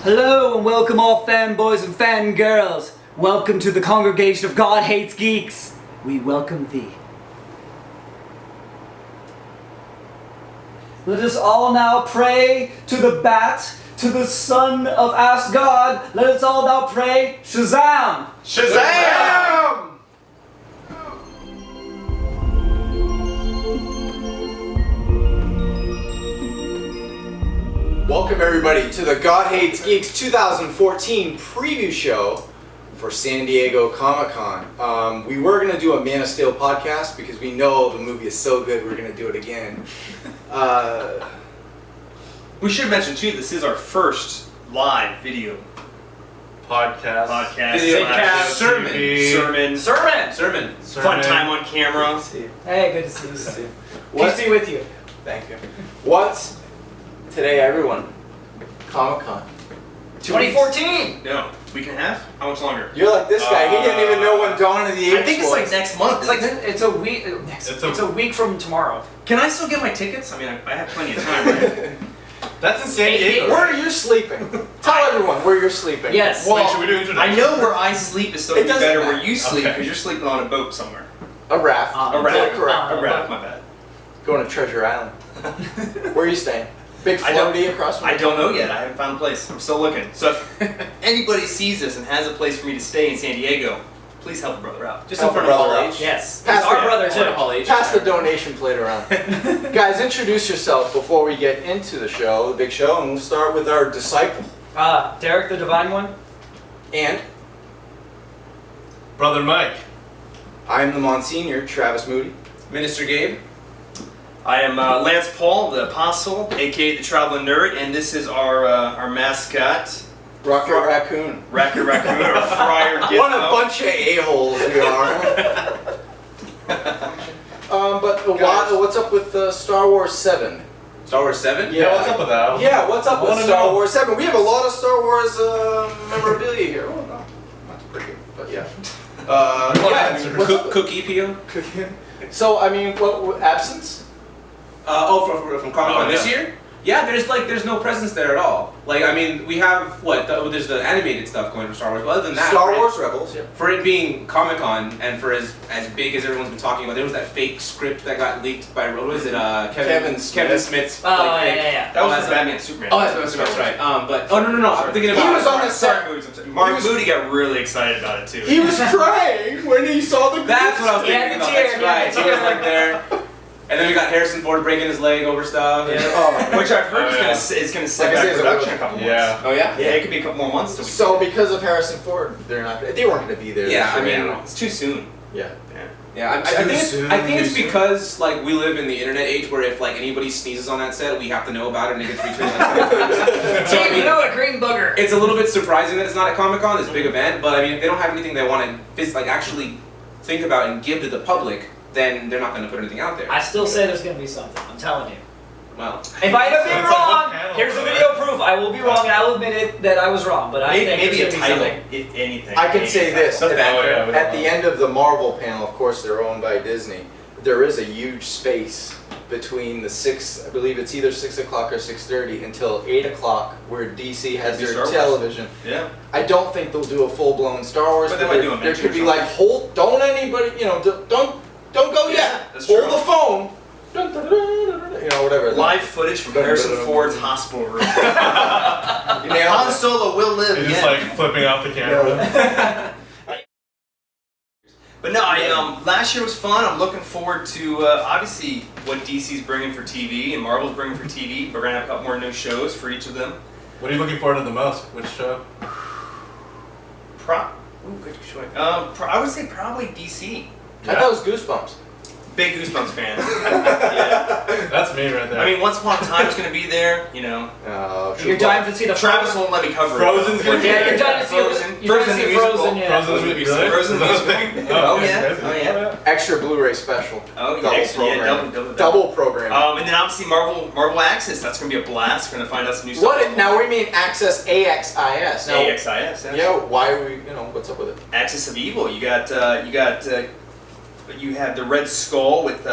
Hello and welcome all fanboys and fangirls. Welcome to the congregation of God Hates Geeks. We welcome thee. Let us all now pray to the bat, to the son of Asgard. Let us all now pray, Shazam! Shazam! Welcome everybody to the God Hates Geeks 2014 preview show for San Diego Comic-Con. We were going to do a Man of Steel podcast because we know the movie is so good we're going to do it again. We should mention too, this is our first live video Podcast. video Sermon. fun time on camera. Hey, good to see you. What? Peace be with you. Thank you. What's today, everyone? Comic-Con. 2014! No, week and a half? How much longer? You're like this guy. He didn't even know when Dawn of the Apes I think it's like was. next month. It's like it's a week. It's a week from tomorrow. Can I still get my tickets? I mean, I have plenty of time, right? That's in San Diego. Where are you sleeping? Tell everyone where you're sleeping. Yes. Well, should we do introduction? I know where I sleep is still It be doesn't better matter. where you sleep because Okay. you're sleeping on a boat somewhere. A raft. A raft. Correct. A raft, my bad. Going to Treasure Island. Where are you staying? Big I don't- floaty across from I you? don't know yet. I haven't found a place. I'm still looking. So if anybody sees this and has a place for me to stay in San Diego, please help a brother out. Just Help in a front of brother Hall out. H. Yes. Pass Our the- brother too. Hall H. Pass the donation plate around. Guys, introduce yourself before we get into the show, the big show, and we'll start with our disciple. Derek the Divine One. And Brother Mike. I'm the Monsignor, Travis Moody. Minister Gabe. I am Lance Paul, the Apostle, aka the Traveling Nerd, and this is our mascot, Rocket Raccoon. Raccoon or Friar Gizmo. What a bunch of a-holes we are. What's up with Star Wars 7? Star Wars 7? Yeah, what's up with that? Yeah, what's up with Wanna Star know. Wars 7? We have a lot of Star Wars memorabilia here. Oh, no. That's pretty good, but yeah. What's up? Cookie Pio? So, I mean, what absence? From Comic-Con Oh, this yeah. year? Yeah, there's no presence there at all. Like, I mean, we have, there's the animated stuff going for Star Wars, but other than that... Star for Wars Rebels, yeah. For it being Comic-Con, and for as big as everyone's been talking about, there was that fake script that got leaked by, what was it, Kevin Smith. Kevin Smith's... Oh, fake- yeah. That was that's the Batman Superman. Oh, that's right. But, no, I'm thinking about... He was on the set. Mark Moody got really excited about it too. He was crying when he saw the That's what I was Yeah, thinking the about, tear, that's right. yeah, the He was tear. like there. And then we got Harrison Ford breaking his leg over stuff. and- Oh, Which I've heard Oh, yeah. is going to set Like I back say, it's a production little- a couple Yeah. months. Oh, yeah? Yeah, it could be a couple more months. Till we so because of Harrison Ford, they weren't going to be there. Yeah, this I year. mean, it's too soon. Yeah. Yeah, I think it's because like we live in the internet age where if like anybody sneezes on that set, we have to know about it and it gets retweeted. So I Team mean, Blue, a green booger. it's a little bit surprising that it's not at Comic-Con, this big event. But I mean, if they don't have anything they want to like actually think about and give to the public, then they're not going to put anything out there. I still say there's gonna be something. I'm telling you. Well, If I have been It's like wrong, a panel, here's the right? video proof. I will be wrong, and I will admit it that I was wrong. But I think Maybe a there's gonna be title, something. if anything. I can say this. That's bad. Oh, yeah, we At don't the know. end of the Marvel panel, of course, they're owned by Disney. There is a huge space between the 6, I believe it's either 6 o'clock or 6:30 until 8 o'clock, where DC has Maybe their Star Wars. television. Yeah. I don't think they'll do a full-blown Star Wars, But they might do a there miniature could be show. like, don't anybody, don't go Yeah, yet. that's Hold true. the phone. Dun, dun, dun, dun, dun, you know, whatever. Live footage from Harrison Ford's hospital room. You nailed Han it. Solo will live He's just again. like flipping off the camera. But no, last year was fun. I'm looking forward to obviously what DC's bringing for TV and Marvel's bringing for TV. We're gonna have a couple more new shows for each of them. What are you looking forward to the most? Which show? Good choice. I would say probably DC. I thought it was Goosebumps. Big Goosebumps fan. Yeah. That's me right there. I mean, Once Upon a Time's gonna be there. You know, You're dying to see the Travis won't let me cover Frozen's it. gonna be Yeah, you're dying to see Frozen. You're dying to see the musical. Frozen. Yeah. Frozen the musical. Really? Frozen the musical. Oh, okay, yeah. crazy. Oh, yeah. Extra Blu-ray special. Oh, Double yeah, program. double. Double program. And then obviously Marvel Access. That's gonna be a blast. We're gonna find out some new stuff. What? Now we mean Access AXIS. Now, AXIS. yeah. Why are we? What's up with it? Axis of Evil. You got you have the Red Skull with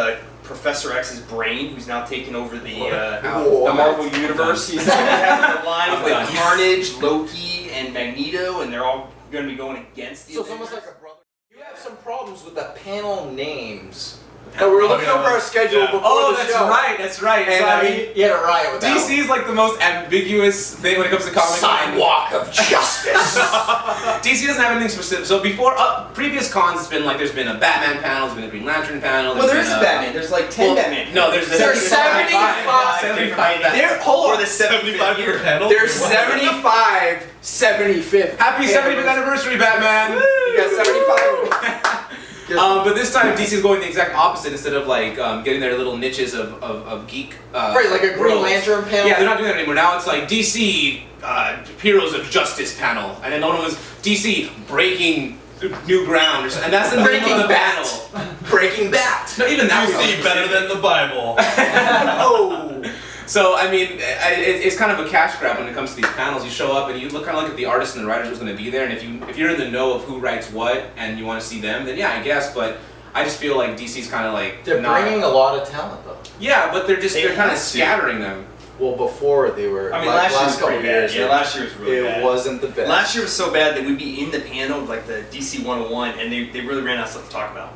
Professor X's brain, who's now taken over the Marvel Universe. You have the lines with Carnage, Loki, and Magneto, and they're all going to be going against the So it's Avengers. almost like a brother. You have some problems with the panel names. And we were looking over our schedule before the show. That's right. And So, I mean, you had a riot with that DC is like the most ambiguous thing when it comes to comics. Sidewalk of justice. DC doesn't have anything specific. So before previous cons, it's been like there's been a Batman panel, there's been a Green Lantern panel. Well, there there's is a been Batman. There's like 10 Batman. No, there's 75 Batman. Hold on. For the 75 per panel. There's 75 75th. Happy 75th anniversary, Batman! You got 75. But this time DC's going the exact opposite. Instead of like getting their little niches of geek, Right, like a Green worlds. Lantern panel. Yeah, they're not doing that anymore. Now it's like DC Heroes of Justice panel, and then the one was DC Breaking New Ground, or something. And that's the name of the panel. Breaking Bat. No, even that You was see better than the Bible. Oh. So I mean, it's kind of a cash grab when it comes to these panels. You show up and you look kind of like at the artist and the writers who's going to be there, and if you're in the know of who writes what and you want to see them, then yeah, I guess. But I just feel like DC's kind of like They're bringing a lot of talent though. Yeah, but they're kind of have to. scattering them. Well, before they were. I mean, last year was couple pretty bad. years, Yeah, last year was really bad. It wasn't the best. Last year was so bad that we'd be in the panel, like the DC 101, and they really ran out of stuff to talk about.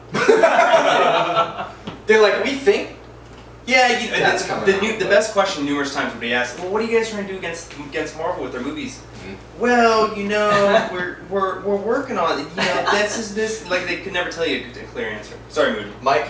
They're like, we think. Yeah, That's coming out, the best question numerous times would be asked, well, what are you guys trying to do against Marvel with their movies? Mm-hmm. Well, you know, we're working on it. You know, this like they could never tell you a clear answer. Sorry, Moody. Mike.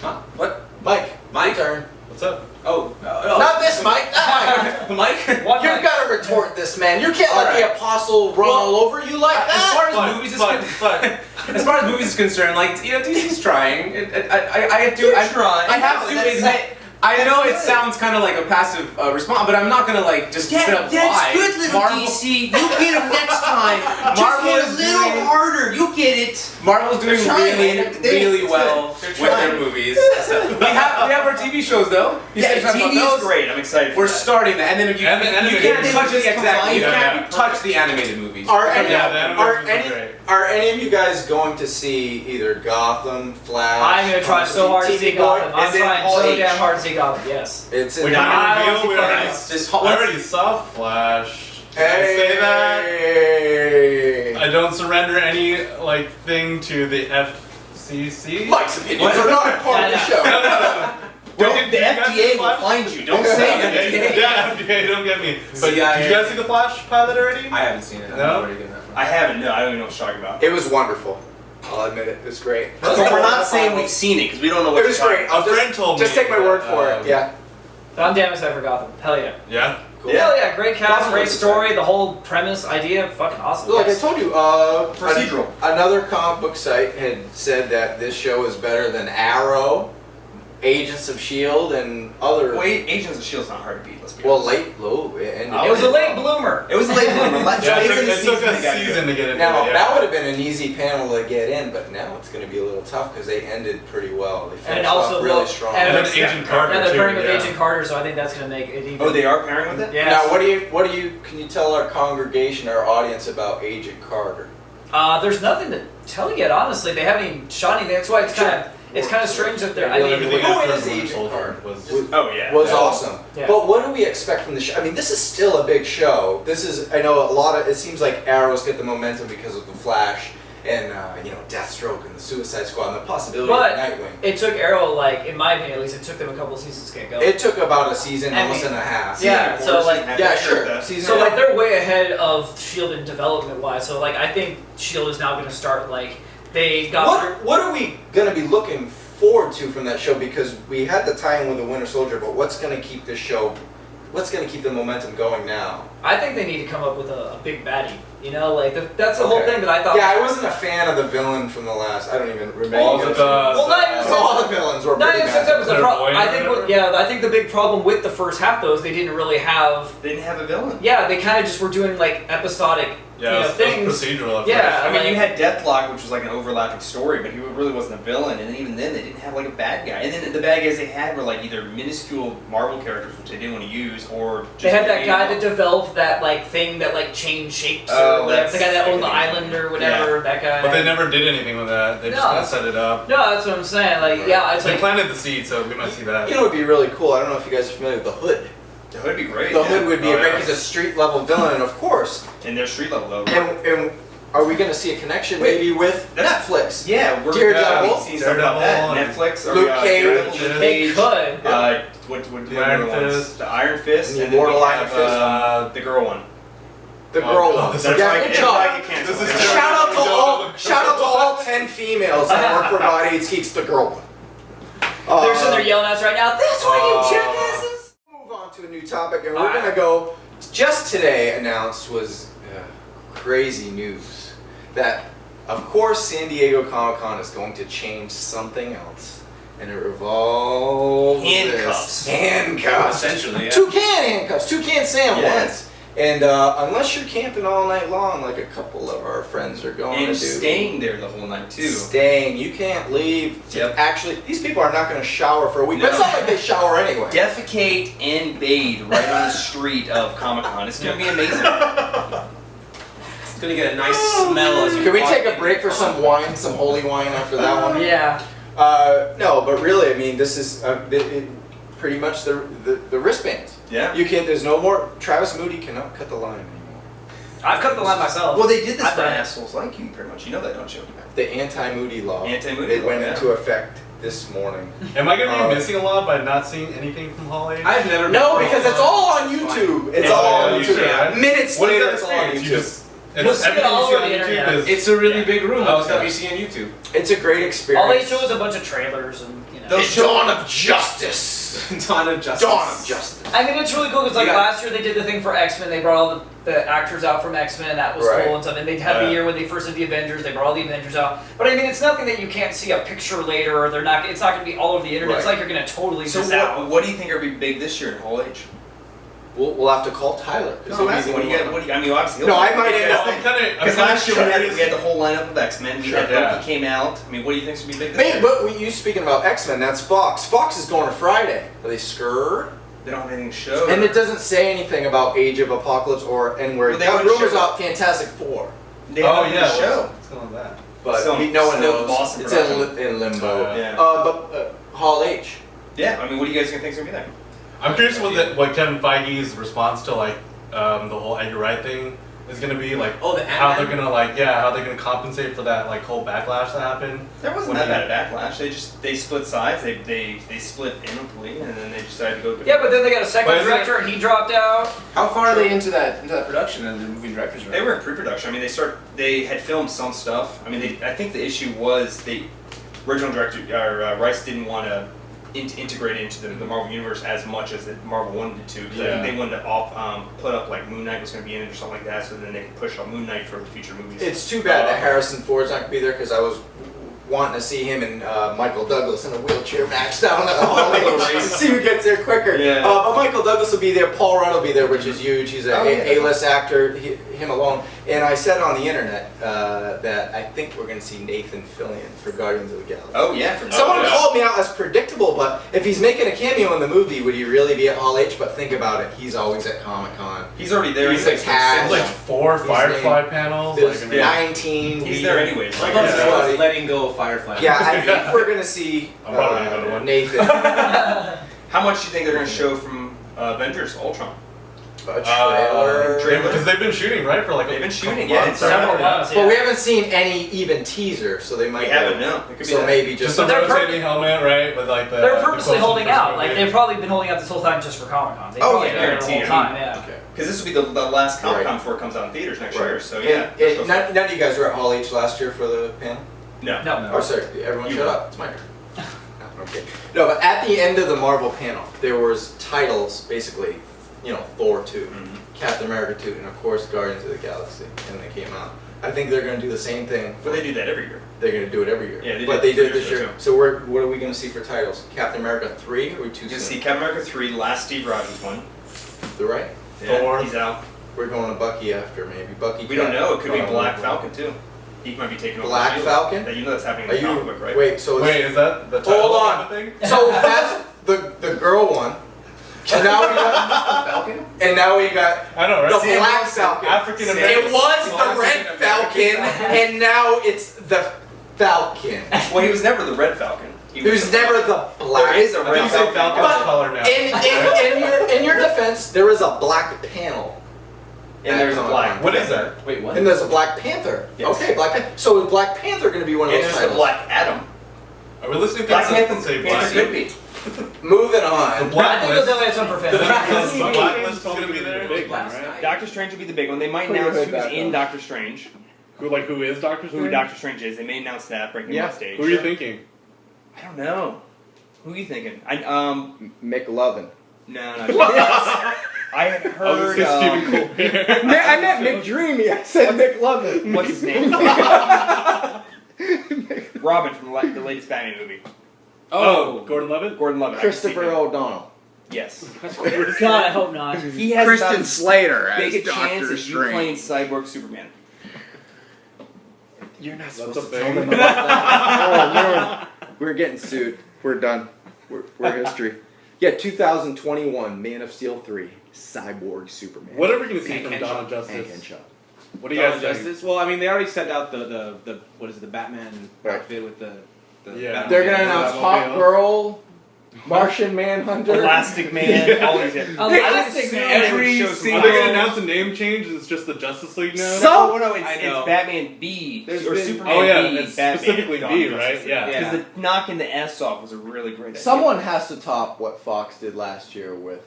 Huh? What? Mike. Mike? Your turn. What's up? Oh, Not this Mike. That Mike. Mike? You've got to retort this, man. You can't let the apostle run all over you like As that. far as Fine, movies is fine. as far as movies is concerned, like you know, DC's trying. I have to. You're I trying. I have to That's admit. I know it sounds kind of like a passive response, but I'm not gonna like just straight up lie. DC. You'll get them next time. Marvel is doing- harder. You'll get it. Marvel's doing They're trying, man. really well with their movies. we have our TV shows though. You said something about TV those. is great. I'm excited. We're for that. starting that, and then if you And the you animated can't movies. touch the exact you Yeah, can't touch the animated movies. Are any, Yeah, the are, animations are any, great. are any of you guys going to see either Gotham, Flash? I'm gonna try so hard to see TV Boy? Gotham. I'm Is it trying all so H? damn hard to see Gotham. Yes. It's We in got I a want to reveal. We see already, This I already saw Flash. Can I say that? Hey. I don't surrender any like thing to the FCC. Mike's opinions are not part of the show. The FDA will find you. Don't say FDA. Yeah, FDA, don't get me. But did you CIA. guys see the Flash pilot already? I haven't seen it. I'm No? not already getting that from. I haven't. No, I don't even know what you're talking about. It was wonderful. I'll admit it. It was great. But we're not saying we've seen it because we don't know what It was you're great. talking I'll A friend told just me take my word for that, it. Yeah. I'm damn excited for Gotham. Hell yeah. Yeah. Cool. Hell yeah. Great cast, Gotham great was story. The whole premise, idea, fucking awesome. Look, I Yes. told you, Procedural. Another comic book site had said that this show is better than Arrow, Agents of S.H.I.E.L.D., and other. Well, Agents of S.H.I.E.L.D.'s not hard to beat, let's be Well, honest. low. It It was a late bloomer. It was a late bloomer. Yeah, Later in the it took season, a they got season good. to get into Now, it. Yeah. that would have been an easy panel to get in, but now it's going to be a little tough because they ended pretty well. They finished also off really look- strong. and And then Yeah. Agent Carter Yeah, they're too. pairing with yeah. Agent Carter, so I think that's gonna make it even. Oh, they are pairing with it? Yes. Now, can you tell our congregation, our audience about Agent Carter? There's nothing to tell yet. Honestly, they haven't even shot anything. That's why it's kind of strange that they're. I mean, Everything Who after is Winter Agent Soldier Carter? was Oh, yeah. Was Yeah. awesome. Yeah. But what do we expect from the show? I mean, this is still a big show. This is, I know a lot of, it seems like Arrows get the momentum because of the Flash and, Deathstroke and the Suicide Squad and the possibility But of Nightwing. it took Arrow, like, in my opinion at least, it took them a couple of seasons to get going. It took about a season, I almost mean, and a half. Yeah, so, like- Yeah, sure. So like they're way ahead of Shield in development wise. So like I think Shield is now going to start like they got through. What are we going to be looking forward to from that show? Because we had the tie-in with the Winter Soldier, but what's going to keep this show? What's going to keep the momentum going now? I think they need to come up with a big baddie. You know, like that's the whole Okay. thing that I thought. Yeah, I wasn't a fan of the villain from the last. I don't even remember. All of the Well, not even all the villains were Not pretty even since bad. that was the Clairvoyant I think or what, yeah, I think the big problem with the first half though is they didn't really have. They didn't have a villain. Yeah, they kind of just were doing like episodic, yeah, it was things. procedural. At Yeah, I mean, like- you had Deathlock, which was like an overlapping story, but he really wasn't a villain, and even then they didn't have like a bad guy. And then the bad guys they had were like either minuscule Marvel characters, which they didn't want to use, or just They had that guy that that developed that like thing that like changed shapes Oh, or whatever. that's The guy that owned the like- island or whatever. That that guy. But they never did anything with that. They just No. kind of set it up. No, that's what I'm saying. Like, yeah, it's They like. planted the seed, so we might see that. You know, it'd be really cool. I don't know if you guys are familiar with the Hood. The Hood would be great. The Hood would be Oh, a great. yeah. He's a street level villain, and of course. And they're street level though. And are we going to see a connection maybe with Netflix? Yeah, we're Daredevil. seeing stuff about that. Daredevil, Netflix or Luke Cage. Daredevil, Luke They Cage. could. What The Iron Fist. The Iron Fist. The And then we Immortal Iron have, Fist. the girl one. The girl God, one. this Yeah, is good It's job. like it canceled. This is Shout out to terrible. all 10 females that work for God Hates Geeks, the girl one. They're sitting there yelling at us right now. This way, you uh, jackasses! Move on to a new topic, and we're Alright. gonna go. Just today announced was crazy news that, of course, San Diego Comic-Con is going to change something else, and it revolves Handcuffs. Handcuffs. Essentially, yeah. Toucan handcuffs. Toucan Sam Yes. ones. And unless you're camping all night long, like a couple of our friends are going And to do. staying there the whole night too. Staying. You can't leave. Yep. Actually, these people are not going to shower for a week. But it's No. not like they shower anyway. Defecate and bathe right on the street of Comic Con. It's gonna be amazing. It's gonna get a nice smell as you Can we walk take a in. break for some wine, some holy wine after that one? Yeah. No, but really, I mean, this is pretty much the wristbands. Yeah. You can't. There's no more. Travis Moody cannot cut the line anymore. I've cut the line myself. Well, they did this I've for done it. assholes like you, pretty much. You know that, don't you? The anti-Moody law. Anti-Moody It law, went yeah. into effect this morning. Am I gonna be Uh, missing a lot by not seeing anything from Hall H? I've never. No, been- because it's all on YouTube. It's Oh, all on yeah, YouTube. yeah. Minutes What is later, that it's all on experience? YouTube. You just You'll it's see it everything all you see over on the YouTube internet. is It's a really big room. All the Okay. stuff you see on YouTube. It's a great experience. All they show is a bunch of trailers and, you know. Those The dawn of justice. Dawn of Justice. Dawn of justice. I mean, it's really cool because like Yeah. last year they did the thing for X-Men. They brought all the actors out from X-Men. That was Right. cool and stuff. And they had the Yeah. year when they first did the Avengers. They brought all the Avengers out. But I mean, it's nothing that you can't see a picture later, or they're not. It's not going to be all over the internet. It's Right. like you're going to totally So miss out. what do you think are be big this year in Hall H? We'll have to call Tyler. 'Cause No, he'll that's be the what do one. you got? What do you? I mean, obviously. No, I might end up- Because last year we had the whole lineup of X-Men. We Sure. had Yeah. Loki came out. I mean, what do you think's gonna be big this Hey, year? but you speaking about X-Men, that's Fox. Fox is going to Friday. Are they scared? They don't have anything to show. And it doesn't say anything about Age of Apocalypse or N-word. Well, they Got wouldn't rumors show- about Fantastic Four, They have Oh nothing yeah, to show. what's going on with that? but Still- no one still knows. Boston It's production. in limbo. Yeah. But Hall H. Yeah. I mean, what do you guys think's gonna be there? I'm curious what Kevin Feige's response to like the whole Edgar Wright thing is gonna be like. Oh, the how they're Ant-Man? gonna how they're gonna compensate for that like whole backlash that happened. There wasn't When that he- bad a backlash. They split sides. They split amicably, and then they decided to go. Yeah, but then they got a second But isn't director and he dropped out. How far are they into that production and the movie directors? They were in pre-production. I mean, they had filmed some stuff. I mean, I think the issue was the original director Rice didn't want to integrate it into the Marvel universe as much as Marvel wanted to. Because I Yeah. think they wanted to put up like Moon Knight was going to be in it or something like that, so then they could push on Moon Knight for the future movies. It's too bad that Harrison Ford's not going to be there because I was wanting to see him and Michael Douglas in a wheelchair match down at the Hall H. See who gets there quicker. Yeah. But Michael Douglas will be there. Paul Rudd will be there, which is huge. He's Oh, yeah. a A-list actor, him alone. And I said on the internet that I think we're going to see Nathan Fillion for Guardians of the Galaxy. Oh yeah, for Someone yeah. called me out as predictable, but if he's making a cameo in the movie, would he really be at Hall H? But think about it, he's always at Comic-Con. He's already there. He's anyways. a cat. There's like 4 His Firefly name- panels. There's Like, I mean, 19. He's there anyways. I Like, love Yeah. Scott's letting go of Firefly. Yeah, I think we're gonna see I'm probably gonna go to one. Nathan. How much do you think they're going to show from Avengers Ultron? A trailer. Trailer? because they've been shooting right for like They've been a shooting, couple yeah, months, it's Several right? months, But we yeah. haven't seen any even teaser, so they might. We haven't, no. It could be So that. maybe Just just. a But they're rotating helmet, right? With like the. They're the purposely close-up holding first out. movie. Like they've probably been holding out this whole time just for Comic Con. They Oh, probably yeah, did it the whole guaranteed. time. Yeah. Okay. Because this will be the last Comic Con Right. before it comes out in theaters next Right. year. So yeah. And none of you guys were at Hall H last year for the panel. No. No. Oh, sorry. Everyone You shut were. up. It's my turn. No, okay. No, but at the end of the Marvel panel, there was titles basically, Thor 2, Mhm. Captain America 2, and of course Guardians of the Galaxy, and they came out. I think they're going to do the same thing. But they do that every year. They're going to do it every year. Yeah, they but did they did it 2 this years year. ago, too. So what are we going to see for titles? Captain America 3 or 2 You can soon? see Captain America 3, last Steve Rogers one. The right? Thor. Yeah, he's out. We're going to Bucky after maybe. Bucky. We don't know. It could be Oh, Black no. Falcon too. He might be taking over. Black Shield. Falcon? That, you know that's happening Are in the you? comic book, right? Wait. So it's, Wait, is that the title Hold of on. the thing? So that's the girl one. And now we got Falcon? and now we got I know, right? the Black Falcon. African It American. was the Red Falcon, and now it's the Falcon. Well, he was never the Red Falcon. He There's never the Black. There is a I Red think you say Falcon. Falcon's But color now. in your defense, there is a black panel. And there's a black. What is that? Wait, what? And there's a Black Panther. Yes. Okay, Black Panther. So is Black Panther going to be one of And those there's the titles? Black Adam. Are we listening to Black this Panther say Panther black? could be. Moving The on. black I think they'll definitely have some for The fans. blacklist is gonna be there. Big one, right? Doctor Strange will be the big one. They might Put your announce hood who's back in on. Doctor Strange. Who is Doctor Strange? Who Doctor Strange is. They may announce that, bring him Yeah. on stage. Who are you thinking? I don't know. Who are you thinking? McLovin. No. I had I was heard. gonna say Stephen Colbert. I meant McDreamy. I said McLovin. What's his name? Robin from the latest Batman movie. Oh, Gordon Levitt? Gordon Levitt. I can see Christopher him. O'Donnell. Yes. God, I hope not. He has about as Slater big a chance as you playing Cyborg Superman. You're not That's supposed a to big tell them one. about that. Oh, Lord. We're getting sued. We're done. We're history. Yeah, 2021, Man of Steel 3, Cyborg Superman. What are we gonna see Hank from Henshaw. Dawn of Hank Justice? Henshaw. What do you guys think? Justice? Well, I mean, they already sent out the what is it, the Batman Right. outfit with the Yeah. Batman. They're gonna announce Batmobile. Hawk Girl, Martian Manhunter. Elastic Man. All these guys. Elastic Man. Every Show Are single. they gonna announce a name change? It's just the Justice League now? So- No, I know. it's Batman B There's or been- Superman Oh yeah, B. it's Batman, specifically Dawn B, of right? Justice. Yeah. Yeah. Because the knocking the S off was a really great idea. Someone has to top what Fox did last year with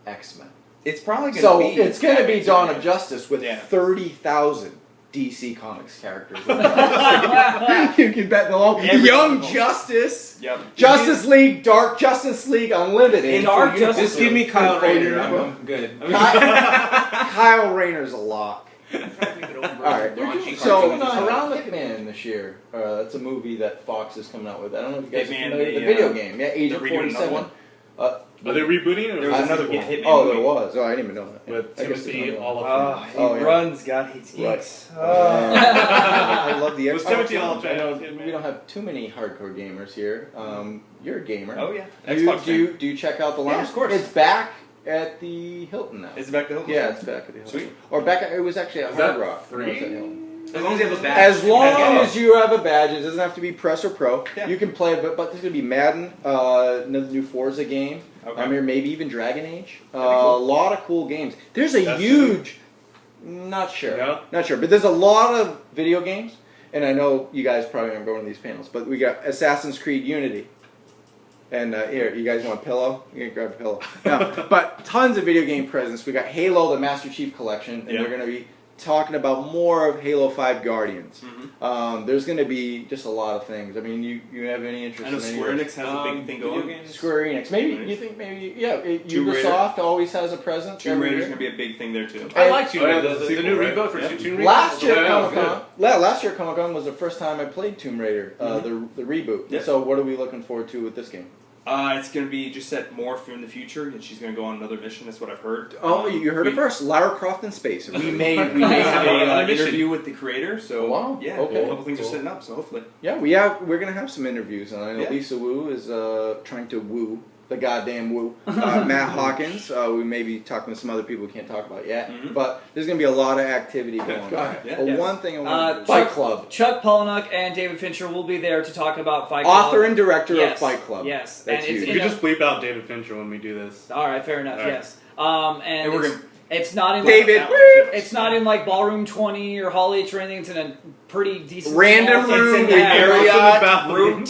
X-Men. It's probably going to So be. it's going to be Batman, Dawn Superman. of Justice with Yeah. 30,000 DC Comics characters. You can bet they'll all Every Young one. Justice, Yep. Justice League, Dark Justice League Unlimited. In Dark Justice Just give me Kyle Full Rayner. uniform. I'm good. Kyle Rayner's a lock. Alright, Raunchy so cartoons. around the Hitman this year, that's a movie that Fox is coming out with. I don't know if you guys Hitman, are familiar with the the, video game. Yeah, they're Agent redoing another 47. one. Are they rebooting it? Or There is was it another sequel? Hitman Oh, movie. there was. Oh, I didn't even know that. With I guess Timothy there's another one. Oliphant. He Oh, yeah. runs, God hates Right. geeks. I love the Was Xbox. Timothy I Oliphant know in it? we don't have too many hardcore gamers here. You're a gamer. Oh, yeah. Do you, Xbox fan. do you check out the lounge? Yeah, of course. It's back at the Hilton now. Is it back to Hilton? Yeah, it's back at the Hilton. Sweet. Or back at, it was actually at Is Hard that Rock. free? No, it's at Hilton. As long as you have a badge. As long Yeah. as you have a badge, it doesn't have to be press or pro. Yeah. You can play, but there's gonna be Madden, another new Forza game. Okay. I mean, maybe even Dragon Age. A That'd be cool. lot of cool games. There's a Destiny? huge. Not sure. No? Not sure, but there's a lot of video games, and I know you guys probably remember one of these panels. But we got Assassin's Creed Unity. And here, you guys want a pillow? You can grab a pillow. No, but tons of video game presents. We got Halo, the Master Chief Collection, and Yeah. they're going to be talking about more of Halo 5 Guardians. Mhm. There's going to be just a lot of things. I mean, you have any interest I know in any Square of Enix has a big thing video going. games? Square Enix. Maybe, Nice. you think maybe, yeah, Tomb Raider. Ubisoft always has a presence. Tomb every Raider's year. going to be a big thing there, too. I like Tomb Oh, yeah, Raider. the The sequel, new right? reboot for Yeah. Tomb Raider. Last year, Yeah, Comic good. Con. Last year, Comic Con was the first time I played Tomb Raider, the reboot. Yep. So, what are we looking forward to with this game? It's going to be just set Morph in the future, and she's going to go on another mission. That's what I've heard. Oh, you heard we, it first. Lara Croft in space. We may have Another an mission. interview with the creator, so Wow, yeah, okay. a couple things Cool. are setting up. So hopefully, Yeah, we're gonna have some interviews, and I know Yeah. Lisa Wu is trying to woo the goddamn woo Matt Hawkins. We may be talking with some other people we can't talk about yet, Mhm. but there's gonna be a lot of activity going on. Yeah. But Yes. one thing I want to Chuck- Fight Club, Chuck Palahniuk and David Fincher will be there to talk about Fight Club. author and director Yes. of Fight Club. Yes, That's and it's huge. You in could a- just bleep out David Fincher when we do this. All right, fair enough. All right. Yes. And we're it's, gonna- it's not in David, Like, woo! it's not in like Ballroom 20 or Hall H or anything. It's in a pretty decent Random small- room It's with in Marriott room.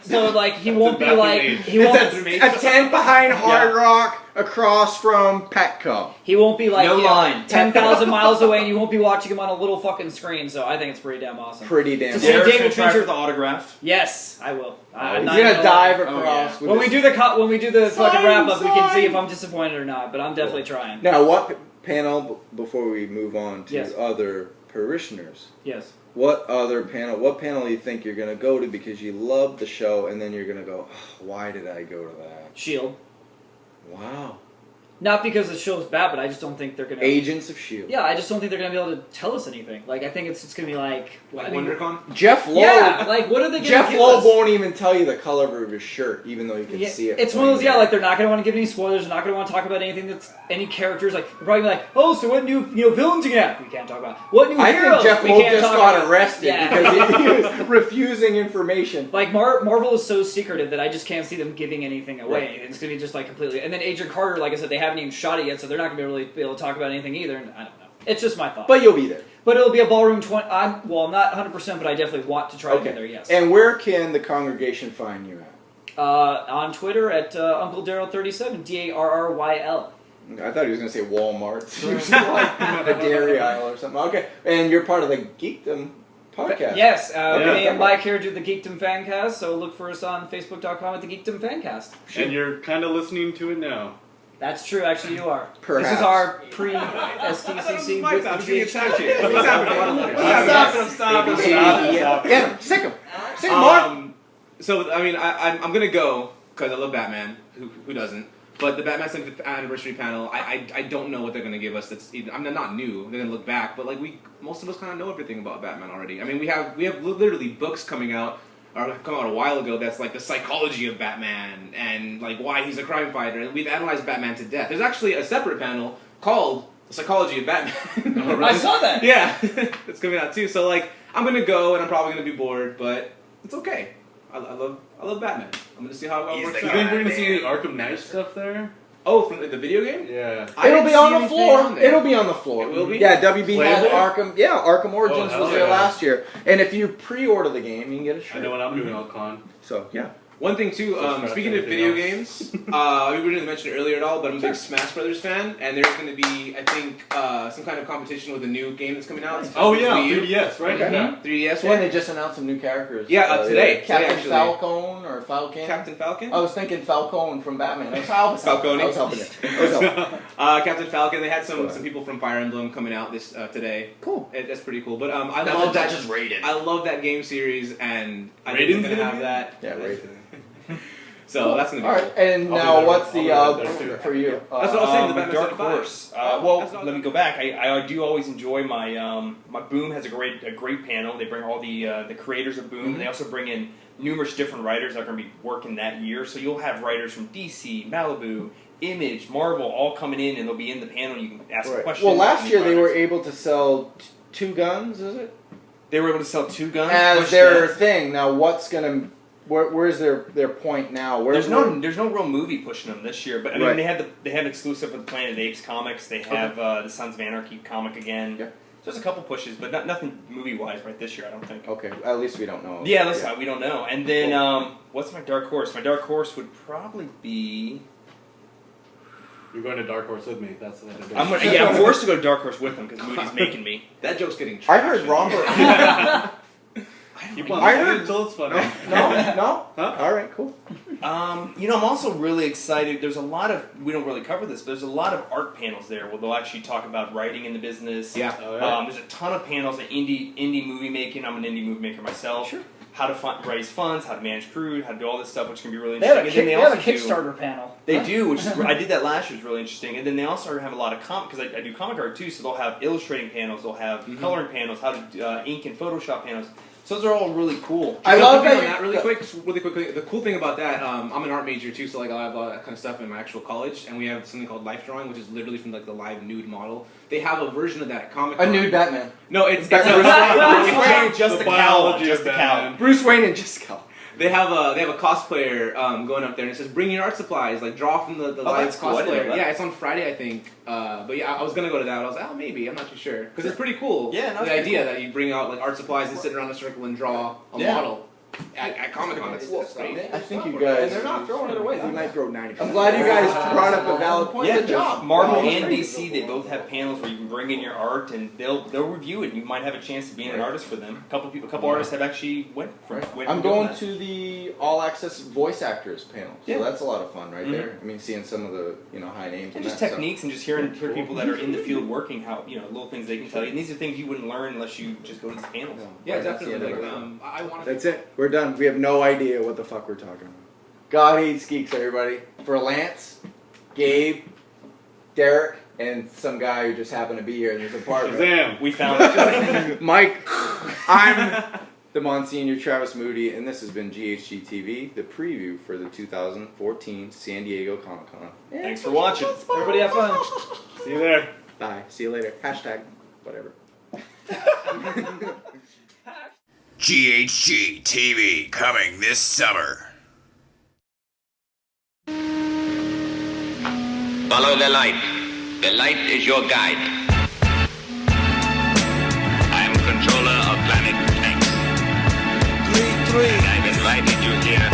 So like he won't be bathroom like age. he won't It's a tent behind Hard Rock across from Petco. he won't be like No you know, line. 10,000 miles away, and you won't be watching him on a little fucking screen. So I think it's pretty damn awesome. Pretty damn. To cool. see Derek's David gonna try Fincher- for the autograph. Yes, I will. I'm He's not gonna lie. dive Oh, across. With When his- we do the fucking Sign, wrap up, we can see sign. if I'm disappointed or not. But I'm definitely trying. Now, what panel before we move on to Yes. other parishioners? Yes. What panel do you think you're going to go to because you love the show and then you're going to go, oh, why did I go to that? Shield. Wow. Not because the show's bad, but I just don't think they're gonna. Agents of S.H.I.E.L.D. Yeah, I just don't think they're gonna be able to tell us anything. Like, I think it's gonna be like. Like I mean, WonderCon? Jeff Loeb. Yeah, like what are they gonna Jeff give Loeb us? won't even tell you the color of his shirt, even though you can Yeah, see it. it's one of those, like they're not going to want to give any spoilers. They're not going to want to talk about anything that's any characters. Like they're probably like, oh, so what new villains you gonna have? We can't talk about what new I heroes. think Jeff we Loeb can't just talk got about. arrested because he was refusing information. Like Marvel is so secretive that I just can't see them giving anything away. It's going to be just like completely. And then Agent Carter, like I said, they haven't even shot it yet, so they're not going to really be able to talk about anything either. And I don't know. It's just my thought. But you'll be there. But it'll be a ballroom 20. I'm not 100%, but I definitely want to try to get there. Yes. And where can the congregation find you at? On Twitter at Uncle Daryl 37, DARRYL. I thought he was going to say Walmart. Like a dairy aisle or something. Okay. And you're part of the Geekdom podcast. Yes, me and Mike here do the Geekdom Fancast, so look for us on Facebook.com at the Geekdom Fancast. And you're kind of listening to it now. That's true, actually you are. Perhaps. This is our pre-STCC with the Stop Get him. Sick him. Sick him, Mark. So, I mean, I'm going to go because I love Batman. Who doesn't? But the Batman 75th anniversary panel, I don't know what they're going to give us. That's I'm not new. They're going to look back, but like most of us kind of know everything about Batman already. I mean, we have literally books coming out or come out a while ago that's like the psychology of Batman and like why he's a crime fighter. And we've analyzed Batman to death. There's actually a separate panel called The Psychology of Batman. I saw that! Yeah, it's coming out too. So like, I'm going to go and I'm probably going to be bored, but it's okay. I love Batman. I'm going to see how it works Do you out. think we're going to see any Arkham Knight stuff there? Oh, from the video game? Yeah. I It'll didn't be see on the anything floor. on there. It'll be on the floor. It will be? Yeah, WB had Playable? Arkham. Yeah, Arkham Origins hell was there yeah. last year. And if you pre-order the game, you can get a I shirt. know what I'm doing all con. So, yeah. One thing too, So speaking of scratch video everything games, we didn't mention it earlier at all, but I'm a big Smash Brothers fan, and there's going to be, I think, some kind of competition with a new game that's coming out. Oh yeah, Wii U. 3DS, right? Okay. Yeah. 3DS And one. they just announced some new characters. Yeah, today. Captain Today, actually. Falcon or Falcon. Captain Falcon? I was thinking Falcon from Batman. I was Falcone. I was helping it. I was helping. Captain Falcon. They had some people from Fire Emblem coming out this today. Cool. That's pretty cool. But I That's love that. just rated. I love that game series, and I think Raiden's they're gonna gonna have be- that. Yeah, right. So that's gonna be All cool. right, and I'll be now there. what's the I'll be there too. for you? That's what I was saying. The My Batman Dark 75. Horse. That's Well, what let me go back. I do always enjoy my my Boom has a great panel. They bring all the creators of Boom. And they also bring in numerous different writers that are going to be working that year. So you'll have writers from DC, Malibu, Image, Marvel, all coming in, and they'll be in the panel. You can ask Right. questions. Well, last year they were writers. able to sell 2 guns, is it? They were able to sell 2 guns. As push their that. thing. Now, what's gonna? Where's their point now? There's no real movie pushing them this year, but I mean Right. they have exclusive with Planet of the Apes comics. They have the Sons of Anarchy comic again. Yeah. So there's a couple pushes, but nothing movie wise right this year. I don't think. Okay, at least we don't know. Yeah, that's fine. We don't know. And then what's my dark horse? My dark horse would probably be. You're going to Dark Horse with me. That's what I'm forced to go to dark horse with them because Moody's making me. That joke's getting. I heard trashed. Robert. Keep on I saying heard- it until it's funny. No. Huh? All right, cool. I'm also really excited. There's a lot of we don't really cover this, but there's a lot of art panels there where they'll actually talk about writing in the business. Yeah. Oh, yeah. There's a ton of panels on indie movie making. I'm an indie movie maker myself. Sure. How to raise funds, how to manage crew, how to do all this stuff, which can be really They have interesting. a, And then they have a also do- Kickstarter panel. They do, which is, I did that last year. It was really interesting. And then they also have a lot of comic because I do comic art too. So they'll have illustrating panels, they'll have coloring panels, how to ink and Photoshop panels. So those are all really cool. I love that. that. Really quickly. The cool thing about that, I'm an art major too, so like I have all that kind of stuff in my actual college, and we have something called life drawing, which is literally from like the live nude model. They have a version of that at Comic A Con. nude Batman. No, it's Batman. Just the cowl, biology just of the Batman. cowl. Bruce Wayne and Jessica. They have a cosplayer going up there and it says bring your art supplies, like draw from the live that's cool. I didn't know cosplayer. that. Yeah, it's on Friday I think. But yeah, I was gonna go to that. I was like, oh maybe, I'm not too sure because it's pretty cool. Yeah, no, it's the pretty idea that you bring out like art supplies and sit around a circle and draw a model at Comic Con. That's great. I think you guys. And they're not throwing it away. They might throw 90. I'm glad you guys brought up a valid point. Yeah, Good job. Marvel Wow. and DC, they both have panels where you can bring in your art and they'll review it. And you might have a chance to be an artist for them. A couple artists have actually went I'm going to the All Access Voice Actors panel, so Yeah. that's a lot of fun right there. I mean, seeing some of the high names and and just that, techniques and just hearing people that are in the field working, how little things they can tell you. And these are things you wouldn't learn unless you just go to these panels. Yeah, That's the definitely. end of Like, it. I want That's it. We're done. We have no idea what the fuck we're talking about. God hates geeks, everybody. For Lance, Gabe, Derek and some guy who just happened to be here in this apartment. Shazam! We found it. Mike, I'm the Monsignor Travis Moody, and this has been GHGTV, the preview for the 2014 San Diego Comic-Con. Thanks for watching. Everybody have fun. See you there. Bye. See you later. Hashtag whatever. GHGTV coming this summer. Follow the light. The light is your guide. I am controller of planet X. 3-3. And I've invited you here